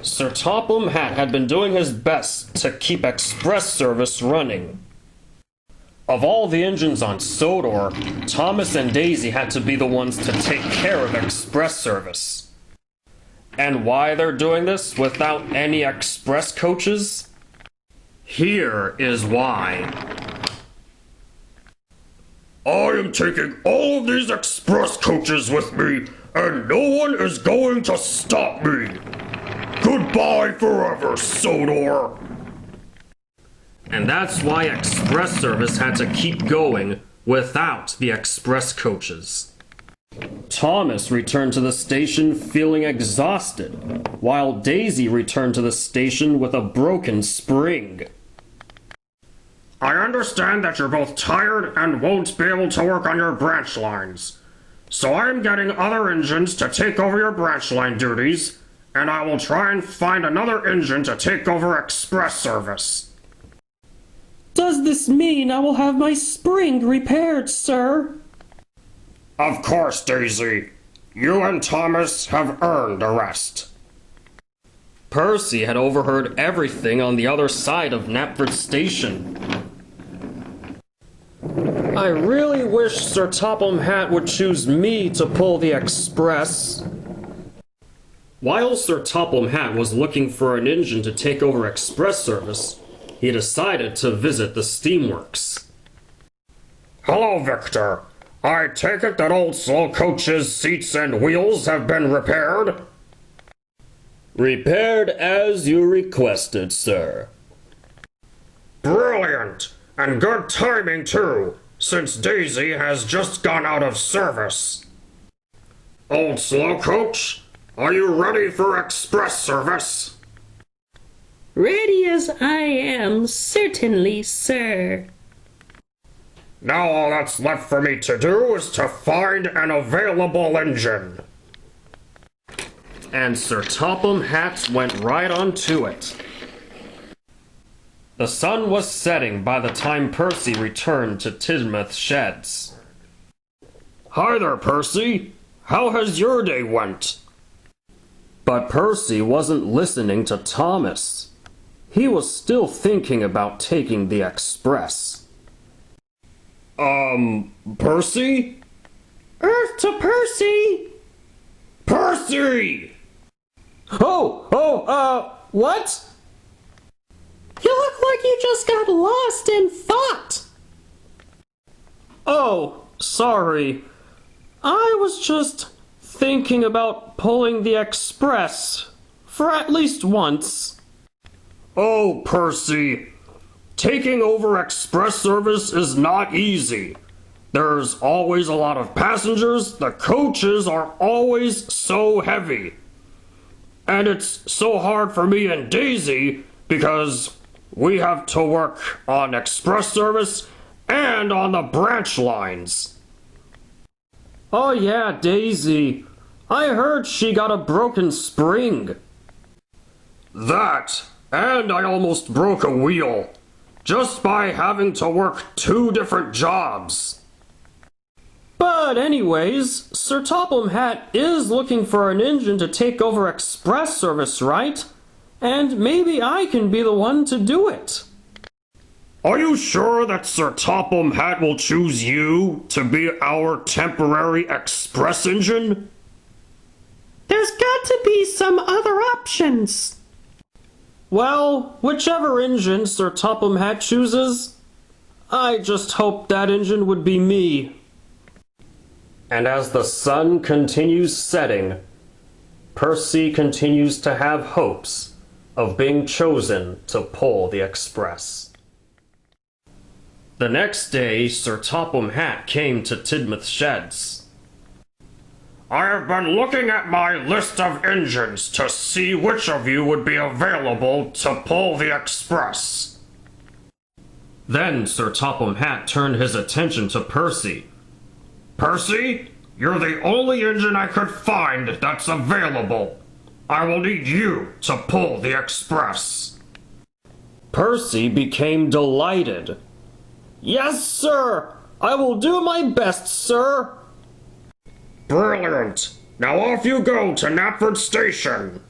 Sir Topham Hatt had been doing his best to keep express service running. Of all the engines on Sodor, Thomas and Daisy had to be the ones to take care of express service. And why they're doing this without any express coaches? Here is why. I am taking all of these express coaches with me, and no one is going to stop me. Goodbye forever, Sodor. And that's why express service had to keep going without the express coaches. Thomas returned to the station feeling exhausted, while Daisy returned to the station with a broken spring. I understand that you're both tired and won't be able to work on your branch lines. So I'm getting other engines to take over your branch line duties, and I will try and find another engine to take over express service. Does this mean I will have my spring repaired, sir? Of course, Daisy. You and Thomas have earned a rest. Percy had overheard everything on the other side of Knapford Station. I really wish Sir Topham Hatt would choose me to pull the express. While Sir Topham Hatt was looking for an engine to take over express service, he decided to visit the steamworks. Hello, Victor. I take it that old slow coach's seats and wheels have been repaired? Repaired as you requested, sir. Brilliant! And good timing, too, since Daisy has just gone out of service. Old slow coach, are you ready for express service? Ready as I am, certainly, sir. Now all that's left for me to do is to find an available engine. And Sir Topham Hatt went right on to it. The sun was setting by the time Percy returned to Tidmouth Sheds. Hi there, Percy. How has your day went? But Percy wasn't listening to Thomas. He was still thinking about taking the express. Percy? Earth to Percy! Percy! What? You look like you just got lost in thought. Oh, sorry. I was just thinking about pulling the express for at least once. Oh, Percy. Taking over express service is not easy. There's always a lot of passengers, the coaches are always so heavy. And it's so hard for me and Daisy because we have to work on express service and on the branch lines. Oh yeah, Daisy. I heard she got a broken spring. That, and I almost broke a wheel. Just by having to work 2 different jobs. But anyways, Sir Topham Hatt is looking for an engine to take over express service, right? And maybe I can be the one to do it. Are you sure that Sir Topham Hatt will choose you to be our temporary express engine? There's got to be some other options. Well, whichever engine Sir Topham Hatt chooses, I just hoped that engine would be me. And as the sun continues setting, Percy continues to have hopes of being chosen to pull the express. The next day, Sir Topham Hatt came to Tidmouth Sheds. I have been looking at my list of engines to see which of you would be available to pull the express. Then Sir Topham Hatt turned his attention to Percy. Percy, you're the only engine I could find that's available. I will need you to pull the express. Percy became delighted. Yes, sir! I will do my best, sir! Brilliant! Now off you go to Knapford Station!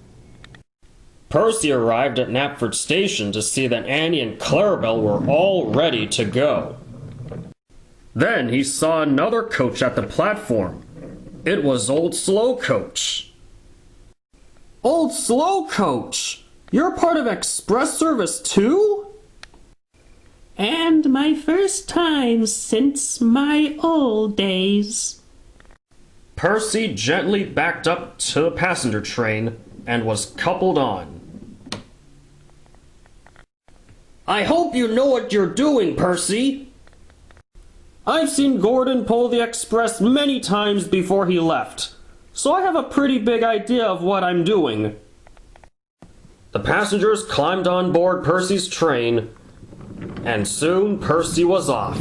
Percy arrived at Knapford Station to see that Annie and Clarabelle were all ready to go. Then he saw another coach at the platform. It was Old Slow Coach. Old Slow Coach? You're part of Express Service too? And my first time since my old days. Percy gently backed up to the passenger train and was coupled on. I hope you know what you're doing, Percy. I've seen Gordon pull the express many times before he left, so I have a pretty big idea of what I'm doing. The passengers climbed on board Percy's train, and soon Percy was off.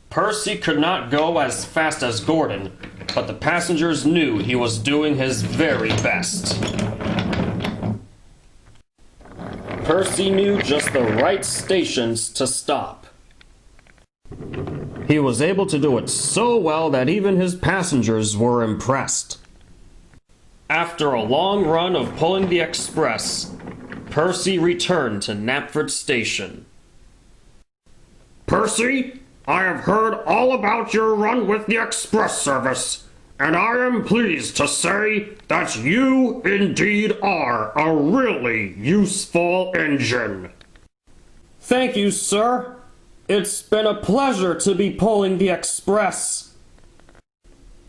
Percy could not go as fast as Gordon, but the passengers knew he was doing his very best. Percy knew just the right stations to stop. He was able to do it so well that even his passengers were impressed. After a long run of pulling the express, Percy returned to Knapford Station. Percy, I have heard all about your run with the express service, and I am pleased to say that you indeed are a really useful engine. Thank you, sir. It's been a pleasure to be pulling the express.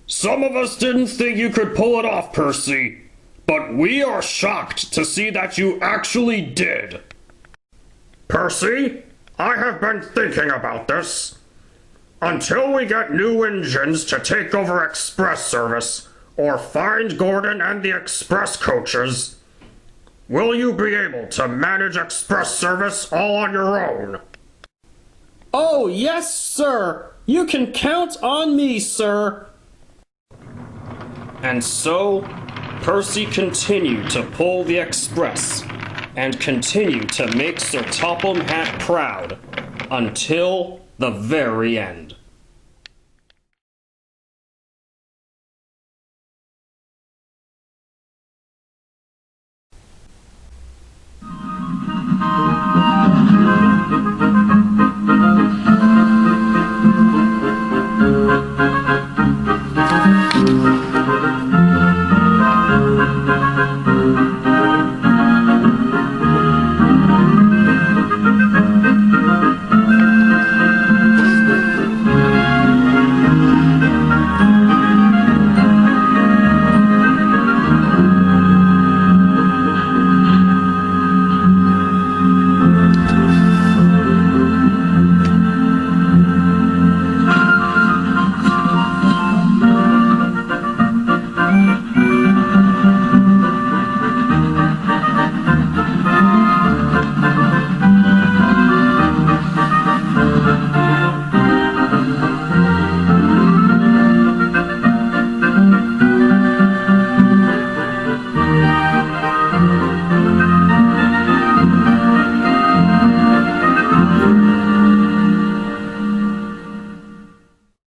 Some of us didn't think you could pull it off, Percy, but we are shocked to see that you actually did. Percy, I have been thinking about this. Until we get new engines to take over express service, or find Gordon and the express coaches, will you be able to manage express service all on your own? Oh, yes, sir. You can count on me, sir. And so, Percy continued to pull the express, and continued to make Sir Topham Hatt proud, until the very end.